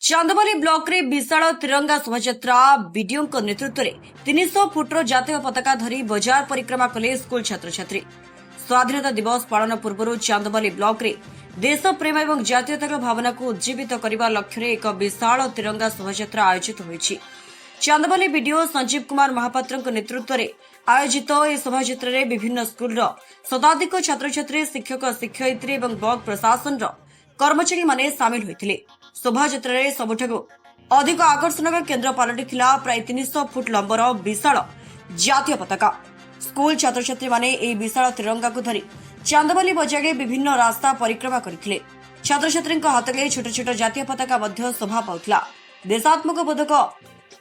Chandbali block रे विशाल तिरंगा शोभायात्रा बीडीओ नेतृत्व में 300 फुट्र जातीय पताका धरी बजार परिक्रमा कले स्कूल छात्र छात्री। स्वाधीनता दिवस पालन पूर्व चांदबाली ब्लॉक रे देश प्रेम और जातीयता भावना को उज्जीवित करने लक्ष्य एक विशाल तिरंगा शोभायात्रा आयोजित होईछि। चांदबाली बीडीओ संजीव कुमार महापात्र नेतृत्व में आयोजित यह शोभायात्रा रे विभिन्न स्कूल शताधिक छात्र छात्री शिक्षक शिक्षयित्री और ब्लॉक प्रशासन कर्मचारी माने सामिल होते। शोभायात्रा रे सबुठारु अधिक आकर्षण केन्द्र पलटिथिला प्राय 300 फुट लंबर विशाल जातीय पताका। स्कूल छात्र छात्री माने एही विशाल तिरंगा को धरी चांदबाली बजारे विभिन्न रास्ता परिक्रमा करथिले। छात्र छात्री हाथ छोट छोट जातीय पताका मध्य शोभा पाउथिला। देशात्मक बोधक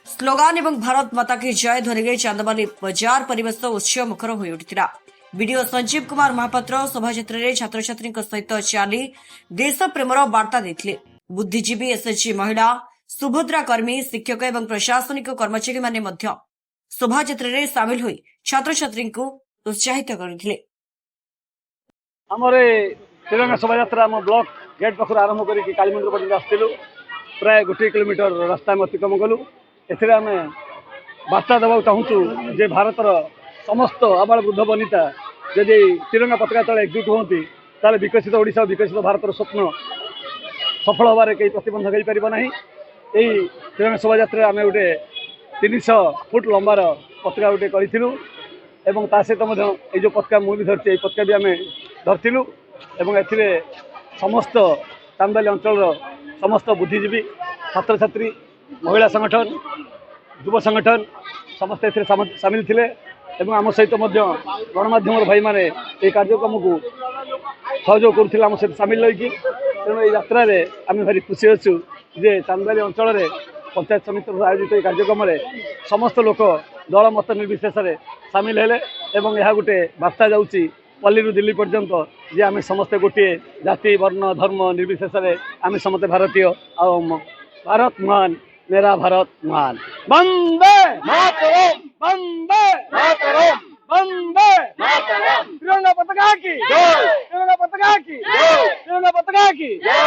स्लोगान एवं भारत माता की जय ध्वनि चांदबाली बजार परिवेश उत्सव मुखर हो उठिथिला। बीडीओ संजीव कुमार महापात्र शोभायात्रा रे छात्र छात्री सहित चली देश प्रेमर वार्ता देथिले। बुद्धिजीवी एसएचजी महिला सुभद्रा कर्मी शिक्षक एवं प्रशासनिक कर्मचारी माने मध्य शोभायात्रा रे शामिल होई छात्र छात्री को उत्साहित करथिले। हमरे तिरंगा शोभायात्रा आम ब्लॉक गेट पाखर आरंभ करी काली मंदिर पर्यंत आसलु। प्राय 1 किलोमीटर रास्ता अतिक्रम कलु। एथिरे आम वार्ता देवा चाहूँ जे भारतर समस्त आबाल वृद्ध वनिता जदि तिरंगा पताका तले एकजुट होती ताले विकसित ओडिशा विकसित भारतर स्वप्न सफल हबार कई प्रतिबंधक हो पार ना। यही तिरंगा शोभायात्रा आम गोटे 300 फुट लंबार पताका गोटे करूँ और ता सहित जो पताका मुझे धरती पताका भी आम धरलु। ए समस्त चांदबाली अंचल समस्त बुद्धिजीवी छात्र छात्री महिला संगठन युव संगठन समस्त सामिल थे। आम सहित गणमाध्यम भाई मैंने ये कार्यक्रम को सहयोग करुले आम सहित सामिल रही। तेणु ये यात्रा आम भारी खुशी अच्छु जे चांदबाली अंचल पंचायत समिति आयोजित ये कार्यक्रम समस्त लोक दल मत निर्विशेष सामिल हेले। यह गोटे वार्ता जाऊँगी पल्ली दिल्ली पर्यंत जे आम समस्ते गोटे जाति वर्ण धर्म निर्विशेष आम समस्ते भारतीय भारत महान मेरा भारत महान। वंदे मातरम वंदे मातरम वंदे मातरम। तिरंगा पताका की जय। तिरंगा पताका की जय। तिरंगा पताका की जय।